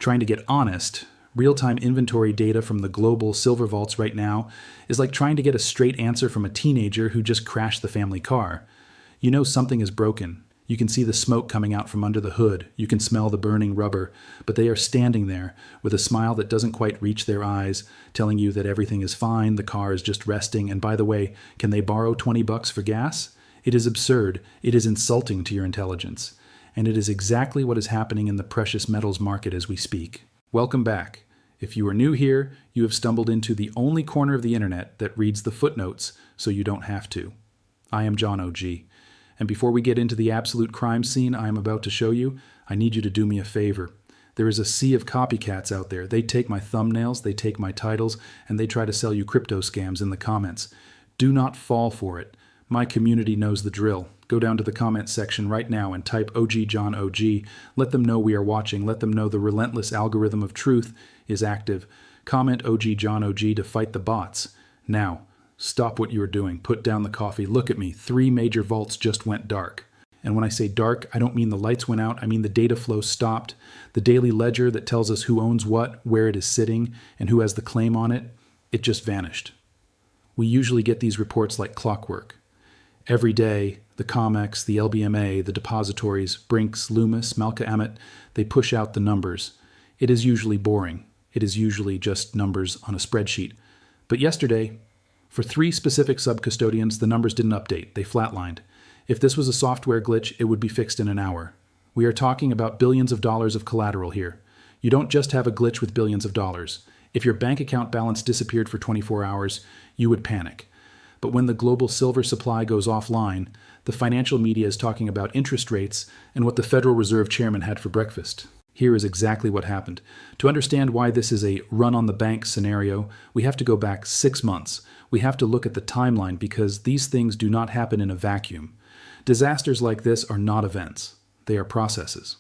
Trying to get honest, real-time inventory data from the global silver vaults right now is like trying to get a straight answer from a teenager who just crashed the family car. You know something is broken. You can see the smoke coming out from under the hood. You can smell the burning rubber. But they are standing there with a smile that doesn't quite reach their eyes, telling you that everything is fine, the car is just resting, and by the way, can they borrow $20 for gas? It is absurd. It is insulting to your intelligence. And it is exactly what is happening in the precious metals market as we speak. Welcome back. If you are new here, you have stumbled into the only corner of the internet that reads the footnotes so you don't have to. I am John O.G. And before we get into the absolute crime scene I am about to show you, I need you to do me a favor. There is a sea of copycats out there. They take my thumbnails, they take my titles, and they try to sell you crypto scams in the comments. Do not fall for it. My community knows the drill. Go down to the comments section right now and type OG John OG. Let them know we are watching. Let them know the relentless algorithm of truth is active. Comment OG John OG to fight the bots. Now, stop what you are doing. Put down the coffee. Look at me. 3 major vaults just went dark. And when I say dark, I don't mean the lights went out. I mean the data flow stopped. The daily ledger that tells us who owns what, where it is sitting, and who has the claim on it, it just vanished. We usually get these reports like clockwork. Every day, the COMEX, the LBMA, the depositories, Brinks, Loomis, Malka Amit, they push out the numbers. It is usually boring. It is usually just numbers on a spreadsheet. But yesterday, for 3 specific sub-custodians, the numbers didn't update. They flatlined. If this was a software glitch, it would be fixed in an hour. We are talking about billions of dollars of collateral here. You don't just have a glitch with billions of dollars. If your bank account balance disappeared for 24 hours, you would panic. But when the global silver supply goes offline, the financial media is talking about interest rates and what the Federal Reserve Chairman had for breakfast. Here is exactly what happened. To understand why this is a run-on-the-bank scenario, we have to go back 6 months. We have to look at the timeline because these things do not happen in a vacuum. Disasters like this are not events. They are processes.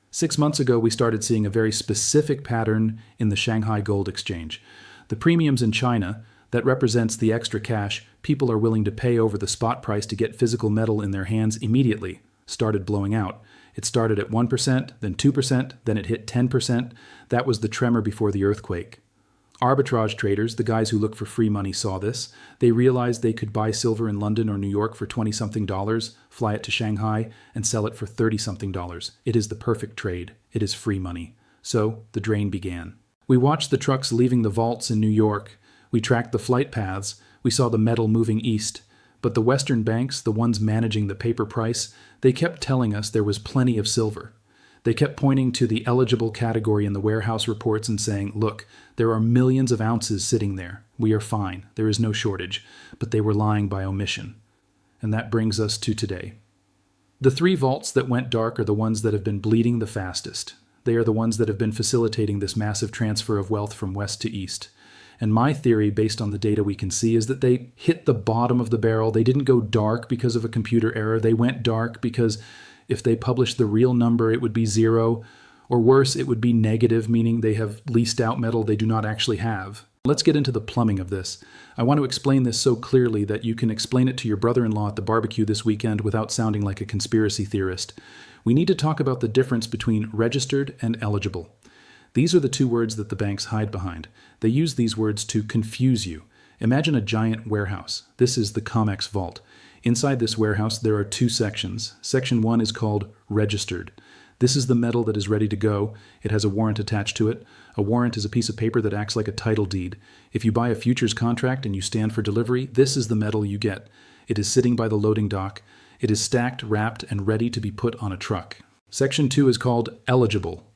6 months ago, we started seeing a very specific pattern in the Shanghai Gold Exchange. The premiums in China, that represents the extra cash people are willing to pay over the spot price to get physical metal in their hands immediately, started blowing out. It started at 1%, then 2%, then it hit 10%. That was the tremor before the earthquake. Arbitrage traders, the guys who look for free money, saw this. They realized they could buy silver in London or New York for $20-something, fly it to Shanghai, and sell it for $30-something. It is the perfect trade. It is free money. So the drain began. We watched the trucks leaving the vaults in New York. We tracked the flight paths. We saw the metal moving east. But the Western banks, the ones managing the paper price, they kept telling us there was plenty of silver. They kept pointing to the eligible category in the warehouse reports and saying, look, there are millions of ounces sitting there. We are fine. There is no shortage. But they were lying by omission. And that brings us to today. The 3 vaults that went dark are the ones that have been bleeding the fastest. They are the ones that have been facilitating this massive transfer of wealth from west to east. And my theory, based on the data we can see, is that they hit the bottom of the barrel. They didn't go dark because of a computer error. They went dark because if they published the real number, it would be 0. Or worse, it would be negative, meaning they have leased out metal they do not actually have. Let's get into the plumbing of this. I want to explain this so clearly that you can explain it to your brother-in-law at the barbecue this weekend without sounding like a conspiracy theorist. We need to talk about the difference between registered and eligible. These are the 2 words that the banks hide behind. They use these words to confuse you. Imagine a giant warehouse. This is the COMEX vault. Inside this warehouse, there are 2 sections. Section 1 is called registered. This is the metal that is ready to go. It has a warrant attached to it. A warrant is a piece of paper that acts like a title deed. If you buy a futures contract and you stand for delivery, this is the metal you get. It is sitting by the loading dock. It is stacked, wrapped, and ready to be put on a truck. Section 2 is called eligible.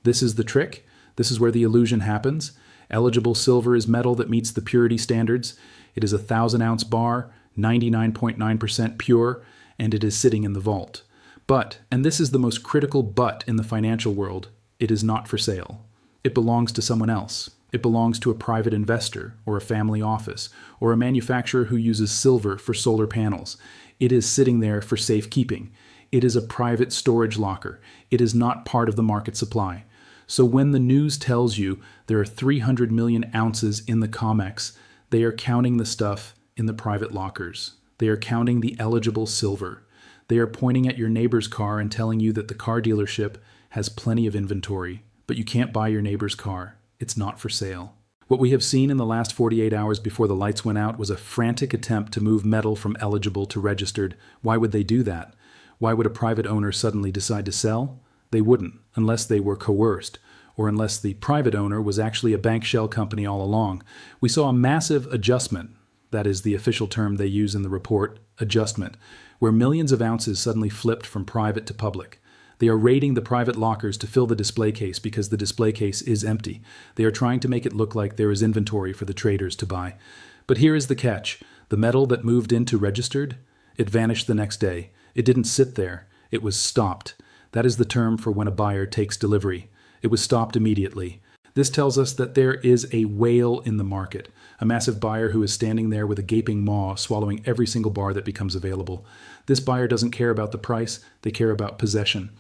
This is the trick. This is where the illusion happens. Eligible silver is metal that meets the purity standards. It is a 1,000-ounce bar, 99.9% pure, and it is sitting in the vault. But, and this is the most critical but in the financial world, it is not for sale. It belongs to someone else. It belongs to a private investor, or a family office, or a manufacturer who uses silver for solar panels. It is sitting there for safekeeping. It is a private storage locker. It is not part of the market supply. So when the news tells you there are 300 million ounces in the COMEX, they are counting the stuff in the private lockers. They are counting the eligible silver. They are pointing at your neighbor's car and telling you that the car dealership has plenty of inventory. but you can't buy your neighbor's car. It's not for sale. What we have seen in the last 48 hours before the lights went out was a frantic attempt to move metal from eligible to registered. Why would they do that? Why would a private owner suddenly decide to sell? They wouldn't, unless they were coerced, or unless the private owner was actually a bank shell company all along. We saw a massive adjustment, that is the official term they use in the report, adjustment, where millions of ounces suddenly flipped from private to public. They are raiding the private lockers to fill the display case because the display case is empty. They are trying to make it look like there is inventory for the traders to buy. But here is the catch. The metal that moved into registered, it vanished the next day. It didn't sit there. It was stopped. That is the term for when a buyer takes delivery. It was stopped immediately. This tells us that there is a whale in the market, a massive buyer who is standing there with a gaping maw, swallowing every single bar that becomes available. This buyer doesn't care about the price, they care about possession.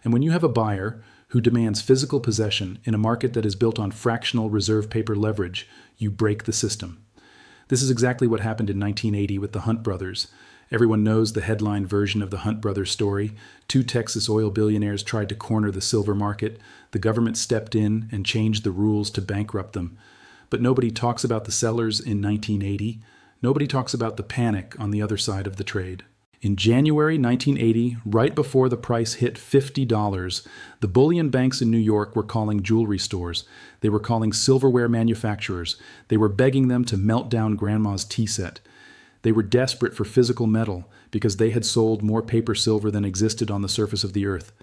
And when you have a buyer who demands physical possession in a market that is built on fractional reserve paper leverage, you break the system. This is exactly what happened in 1980 with the Hunt brothers. Everyone knows the headline version of the Hunt brothers story. Two Texas oil billionaires tried to corner the silver market. The government stepped in and changed the rules to bankrupt them. But nobody talks about the sellers in 1980. Nobody talks about the panic on the other side of the trade. In January 1980, right before the price hit $50, the bullion banks in New York were calling jewelry stores. They were calling silverware manufacturers. They were begging them to melt down grandma's tea set. They were desperate for physical metal because they had sold more paper silver than existed on the surface of the earth.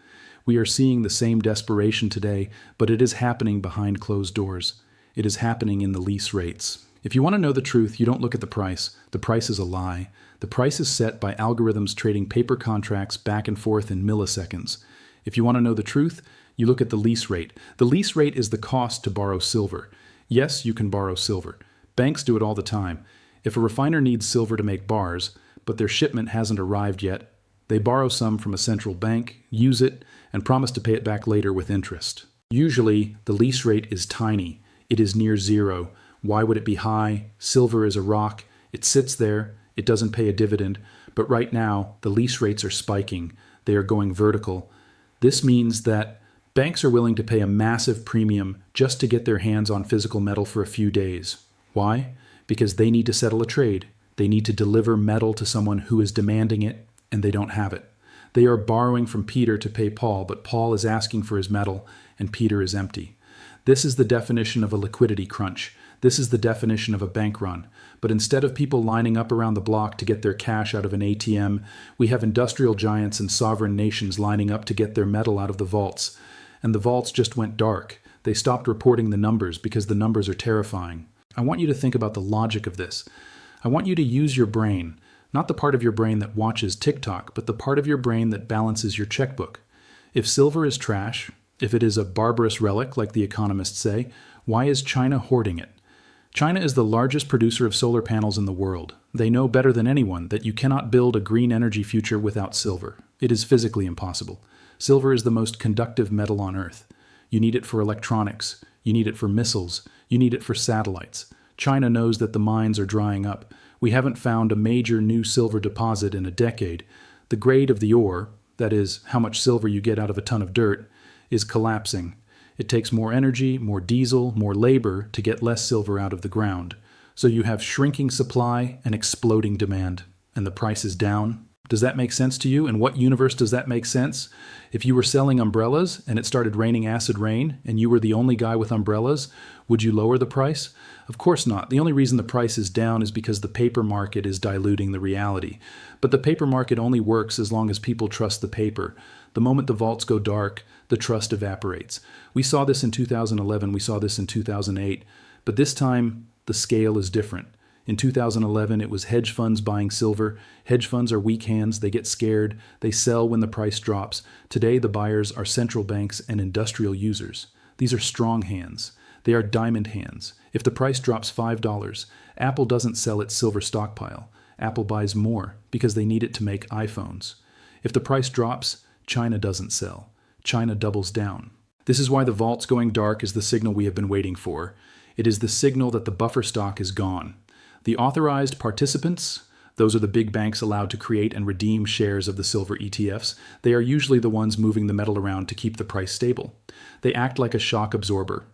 We are seeing the same desperation today, but it is happening behind closed doors. It is happening in the lease rates. If you want to know the truth, you don't look at the price. The price is a lie. The price is set by algorithms trading paper contracts back and forth in milliseconds. If you want to know the truth, you look at the lease rate. The lease rate is the cost to borrow silver. Yes, you can borrow silver. Banks do it all the time. If a refiner needs silver to make bars, but their shipment hasn't arrived yet, they borrow some from a central bank, use it, and promise to pay it back later with interest. Usually, the lease rate is tiny. It is near zero. Why would it be high? Silver is a rock. It sits there. It doesn't pay a dividend. But right now, the lease rates are spiking. They are going vertical. This means that banks are willing to pay a massive premium just to get their hands on physical metal for a few days. Why? Because they need to settle a trade. They need to deliver metal to someone who is demanding it, and they don't have it. They are borrowing from Peter to pay Paul, but Paul is asking for his metal, and Peter is empty. This is the definition of a liquidity crunch. This is the definition of a bank run. But instead of people lining up around the block to get their cash out of an ATM, we have industrial giants and sovereign nations lining up to get their metal out of the vaults. And the vaults just went dark. They stopped reporting the numbers because the numbers are terrifying. I want you to think about the logic of this. I want you to use your brain, not the part of your brain that watches TikTok, but the part of your brain that balances your checkbook. If silver is trash, if it is a barbarous relic, like the economists say, why is China hoarding it? China is the largest producer of solar panels in the world. They know better than anyone that you cannot build a green energy future without silver. It is physically impossible. Silver is the most conductive metal on Earth. You need it for electronics. You need it for missiles. You need it for satellites. China knows that the mines are drying up. We haven't found a major new silver deposit in a decade. The grade of the ore, that is, how much silver you get out of a ton of dirt, is collapsing. It takes more energy, more diesel, more labor to get less silver out of the ground. So you have shrinking supply and exploding demand, and the price is down. Does that make sense to you? In what universe does that make sense? If you were selling umbrellas and it started raining acid rain and you were the only guy with umbrellas, would you lower the price? Of course not. The only reason the price is down is because the paper market is diluting the reality. But the paper market only works as long as people trust the paper. The moment the vaults go dark, the trust evaporates. We saw this in 2011, we saw this in 2008, but this time the scale is different. In 2011, it was hedge funds buying silver. Hedge funds are weak hands. They get scared. They sell when the price drops. Today, the buyers are central banks and industrial users. These are strong hands. They are diamond hands. If the price drops $5, Apple doesn't sell its silver stockpile. Apple buys more because they need it to make iPhones. If the price drops, China doesn't sell. China doubles down. This is why the vaults going dark is the signal we have been waiting for. It is the signal that the buffer stock is gone. The authorized participants, Those are the big banks allowed to create and redeem shares of the silver ETFs. They are usually the ones moving the metal around to keep the price stable. They act like a shock absorber.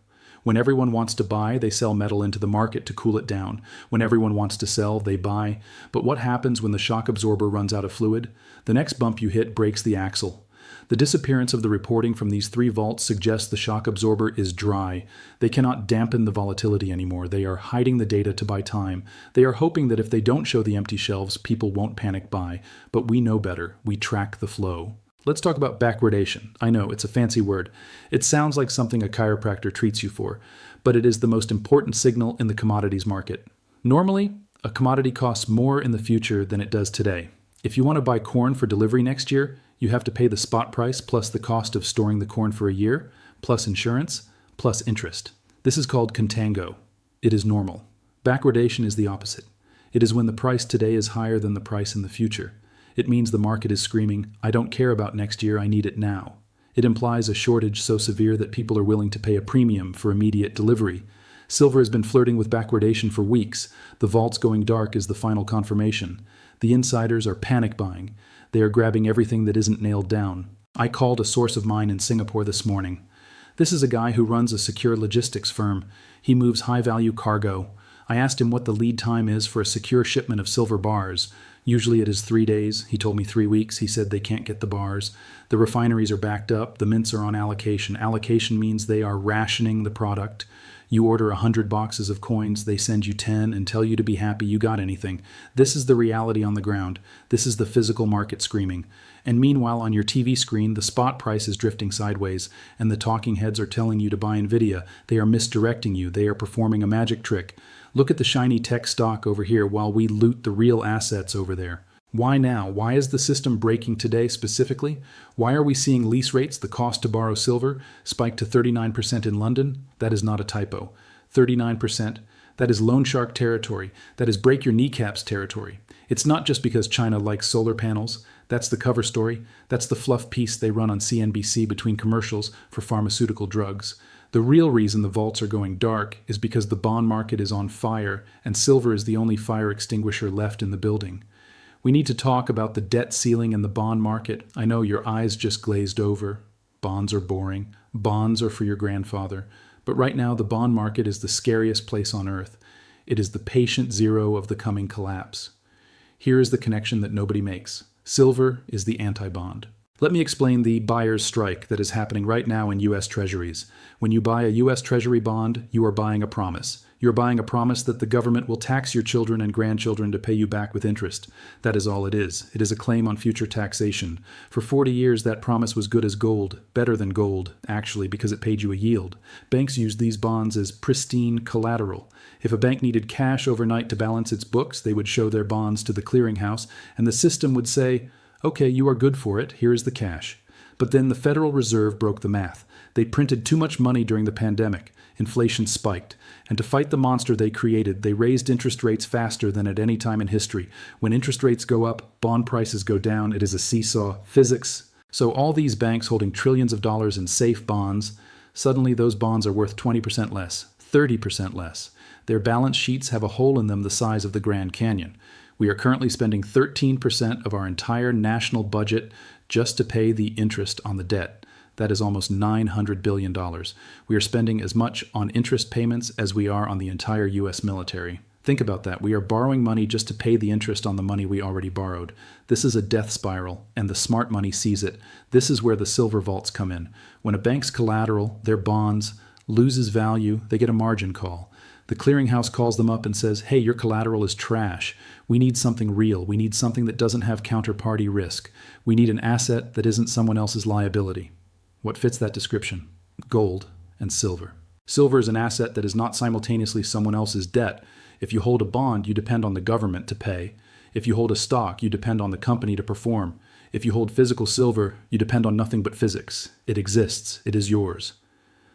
When everyone wants to buy, they sell metal into the market to cool it down. When everyone wants to sell, they buy. But what happens when the shock absorber runs out of fluid? The next bump you hit breaks the axle. The disappearance of the reporting from these three vaults suggests the shock absorber is dry. They cannot dampen the volatility anymore. They are hiding the data to buy time. They are hoping that if they don't show the empty shelves, people won't panic buy. But we know better. We track the flow. Let's talk about backwardation. I know, it's a fancy word. It sounds like something a chiropractor treats you for, but it is the most important signal in the commodities market. Normally, a commodity costs more in the future than it does today. If you want to buy corn for delivery next year, you have to pay the spot price plus the cost of storing the corn for a year, plus insurance, plus interest. This is called contango. It is normal. Backwardation is the opposite. It is when the price today is higher than the price in the future. It means the market is screaming, I don't care about next year, I need it now. It implies a shortage so severe that people are willing to pay a premium for immediate delivery. Silver has been flirting with backwardation for weeks. The vaults going dark is the final confirmation. The insiders are panic buying. They are grabbing everything that isn't nailed down. I called a source of mine in Singapore this morning. This is a guy who runs a secure logistics firm. He moves high-value cargo. I asked him what the lead time is for a secure shipment of silver bars. Usually it is 3 days. He told me 3 weeks. He said they can't get the bars. The refineries are backed up. The mints are on allocation. Allocation means they are rationing the product. You order 100 boxes of coins, they send you 10 and tell you to be happy you got anything. This is the reality on the ground. This is the physical market screaming. And meanwhile, on your TV screen, the spot price is drifting sideways, and the talking heads are telling you to buy NVIDIA. They are misdirecting you. They are performing a magic trick. Look at the shiny tech stock over here while we loot the real assets over there. Why now? Why is the system breaking today specifically? Why are we seeing lease rates, the cost to borrow silver, spike to 39% in London? That is not a typo. 39%. That is loan shark territory. That is break your kneecaps territory. It's not just because China likes solar panels. That's the cover story. That's the fluff piece they run on CNBC between commercials for pharmaceutical drugs. The real reason the vaults are going dark is because the bond market is on fire and silver is the only fire extinguisher left in the building. We need to talk about the debt ceiling in the bond market. I know your eyes just glazed over. Bonds are boring. Bonds are for your grandfather. But right now, the bond market is the scariest place on earth. It is the patient zero of the coming collapse. Here is the connection that nobody makes. Silver is the anti-bond. Let me explain the buyer's strike that is happening right now in U.S. Treasuries. When you buy a U.S. Treasury bond, you are buying a promise. You're buying a promise that the government will tax your children and grandchildren to pay you back with interest. That is all it is. It is a claim on future taxation. For 40 years, that promise was good as gold, better than gold, actually, because it paid you a yield. Banks used these bonds as pristine collateral. If a bank needed cash overnight to balance its books, they would show their bonds to the clearinghouse, and the system would say, okay, you are good for it, here is the cash. But then the Federal Reserve broke the math. They printed too much money during the pandemic. Inflation spiked. And to fight the monster they created, they raised interest rates faster than at any time in history. When interest rates go up, bond prices go down. It is a seesaw. Physics. So all these banks holding trillions of dollars in safe bonds, suddenly those bonds are worth 20% less, 30% less. Their balance sheets have a hole in them the size of the Grand Canyon. We are currently spending 13% of our entire national budget just to pay the interest on the debt. That is almost $900 billion. We are spending as much on interest payments as we are on the entire U.S. military. Think about that. We are borrowing money just to pay the interest on the money we already borrowed. This is a death spiral, and the smart money sees it. This is where the silver vaults come in. When a bank's collateral, their bonds, loses value, they get a margin call. The clearinghouse calls them up and says, hey, your collateral is trash. We need something real. We need something that doesn't have counterparty risk. We need an asset that isn't someone else's liability. What fits that description? Gold and silver. Silver is an asset that is not simultaneously someone else's debt. If you hold a bond, you depend on the government to pay. If you hold a stock, you depend on the company to perform. If you hold physical silver, you depend on nothing but physics. It exists. It is yours.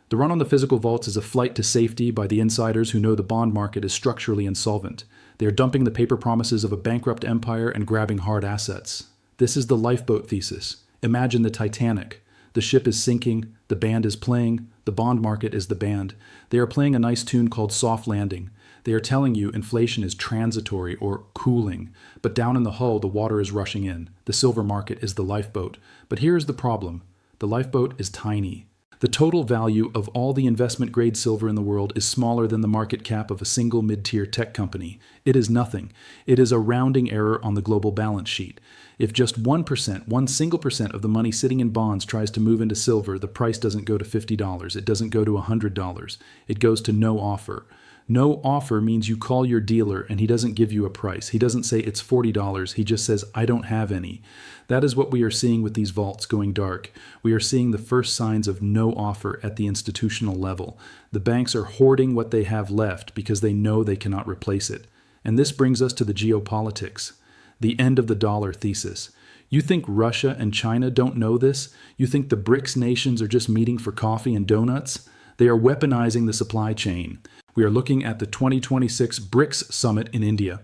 The run on the physical vaults is a flight to safety by the insiders who know the bond market is structurally insolvent. They are dumping the paper promises of a bankrupt empire and grabbing hard assets. This is the lifeboat thesis. Imagine the Titanic. The ship is sinking, the band is playing, The bond market is the band. They are playing a nice tune called Soft Landing. They are telling you inflation is transitory or cooling, but down in the hull, the water is rushing in. The silver market is the lifeboat. But here is the problem. The lifeboat is tiny. The total value of all the investment-grade silver in the world is smaller than the market cap of a single mid-tier tech company. It is nothing. It is a rounding error on the global balance sheet. If just 1%, 1% of the money sitting in bonds tries to move into silver, the price doesn't go to $50. It doesn't go to $100. It goes to no offer. No offer means you call your dealer and he doesn't give you a price. He doesn't say it's $40. He just says, I don't have any. That is what we are seeing with these vaults going dark. We are seeing the first signs of no offer at the institutional level. The banks are hoarding what they have left because they know they cannot replace it. And this brings us to the geopolitics, the end of the dollar thesis. You think Russia and China don't know this? You think the BRICS nations are just meeting for coffee and donuts? They are weaponizing the supply chain. We are looking at the 2026 BRICS summit in India.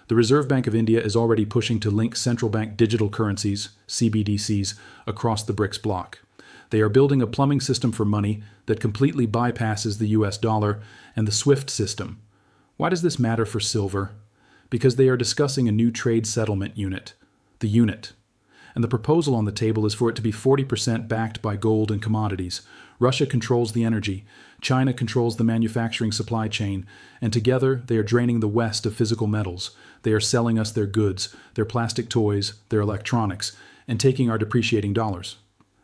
The Reserve Bank of India is already pushing to link central bank digital currencies, CBDCs, across the BRICS bloc. They are building a plumbing system for money that completely bypasses the US dollar and the SWIFT system. Why does this matter for silver? Because they are discussing a new trade settlement unit, the unit. And the proposal on the table is for it to be 40% backed by gold and commodities. Russia controls the energy, China controls the manufacturing supply chain, and together they are draining the West of physical metals. They are selling us their goods, their plastic toys, their electronics, and taking our depreciating dollars.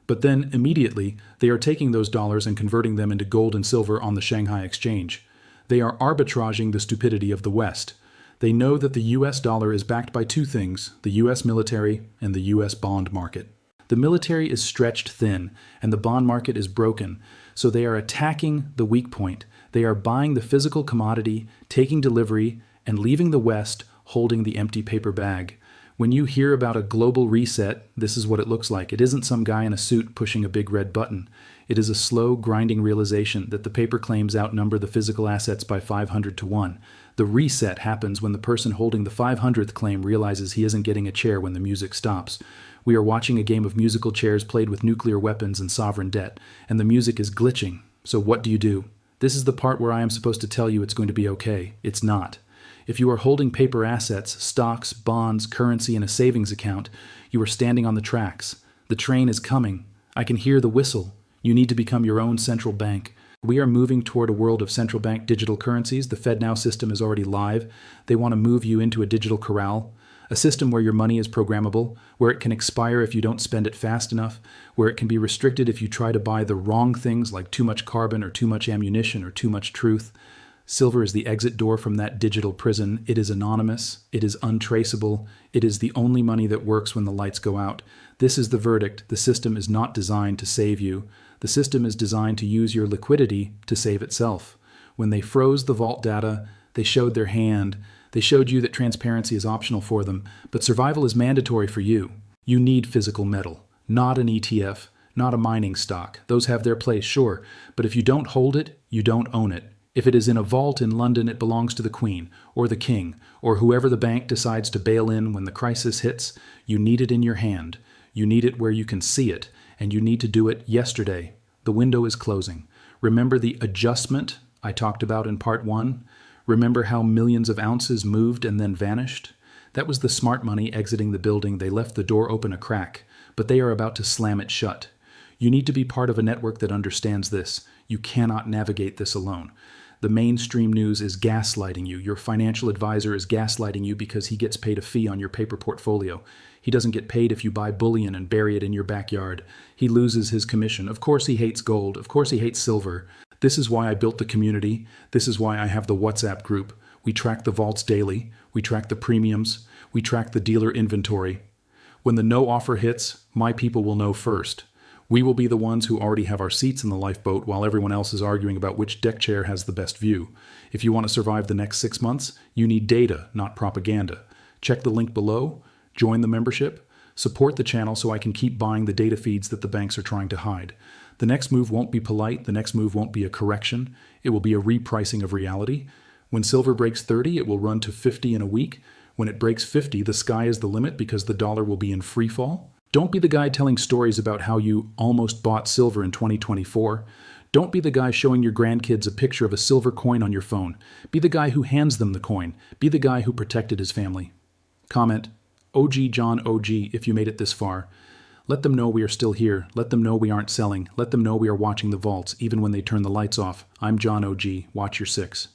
But then, immediately, they are taking those dollars and converting them into gold and silver on the Shanghai Exchange. They are arbitraging the stupidity of the West. They know that the US dollar is backed by two things, the US military and the US bond market. The military is stretched thin, and the bond market is broken, so they are attacking the weak point. They are buying the physical commodity, taking delivery, and leaving the West holding the empty paper bag. When you hear about a global reset, this is what it looks like. It isn't some guy in a suit pushing a big red button. It is a slow, grinding realization that the paper claims outnumber the physical assets by 500 to 1. The reset happens when the person holding the 500th claim realizes he isn't getting a chair when the music stops. We are watching a game of musical chairs played with nuclear weapons and sovereign debt, and the music is glitching. So what do? This is the part where I am supposed to tell you it's going to be okay. It's not. If you are holding paper assets, stocks, bonds, currency, and a savings account, you are standing on the tracks. The train is coming. I can hear the whistle. You need to become your own central bank. We are moving toward a world of central bank digital currencies. The FedNow system is already live. They want to move you into a digital corral, a system where your money is programmable, where it can expire if you don't spend it fast enough, where it can be restricted if you try to buy the wrong things like too much carbon or too much ammunition or too much truth. Silver is the exit door from that digital prison. It is anonymous. It is untraceable. It is the only money that works when the lights go out. This is the verdict. The system is not designed to save you. The system is designed to use your liquidity to save itself. When they froze the vault data, they showed their hand. They showed you that transparency is optional for them, but survival is mandatory for you. You need physical metal, not an ETF, not a mining stock. Those have their place, sure, but if you don't hold it, you don't own it. If it is in a vault in London, it belongs to the Queen, or the King, or whoever the bank decides to bail in when the crisis hits. You need it in your hand. You need it where you can see it, and you need to do it yesterday. The window is closing. Remember the adjustment I talked about in part 1? Remember how millions of ounces moved and then vanished? That was the smart money exiting the building. They left the door open a crack, but they are about to slam it shut. You need to be part of a network that understands this. You cannot navigate this alone. The mainstream news is gaslighting you. Your financial advisor is gaslighting you because he gets paid a fee on your paper portfolio. He doesn't get paid if you buy bullion and bury it in your backyard. He loses his commission. Of course he hates gold. Of course he hates silver. This is why I built the community. This is why I have the WhatsApp group. We track the vaults daily. We track the premiums. We track the dealer inventory. When the no offer hits, my people will know first. We will be the ones who already have our seats in the lifeboat while everyone else is arguing about which deck chair has the best view. If you want to survive the next 6 months, you need data, not propaganda. Check the link below, join the membership, support the channel so I can keep buying the data feeds that the banks are trying to hide. The next move won't be polite, the next move won't be a correction, it will be a repricing of reality. When silver breaks 30, it will run to 50 in a week. When it breaks 50, the sky is the limit because the dollar will be in free fall. Don't be the guy telling stories about how you almost bought silver in 2024. Don't be the guy showing your grandkids a picture of a silver coin on your phone. Be the guy who hands them the coin. Be the guy who protected his family. Comment, OG John OG if you made it this far. Let them know we are still here. Let them know we aren't selling. Let them know we are watching the vaults, even when they turn the lights off. I'm John OG. Watch your six.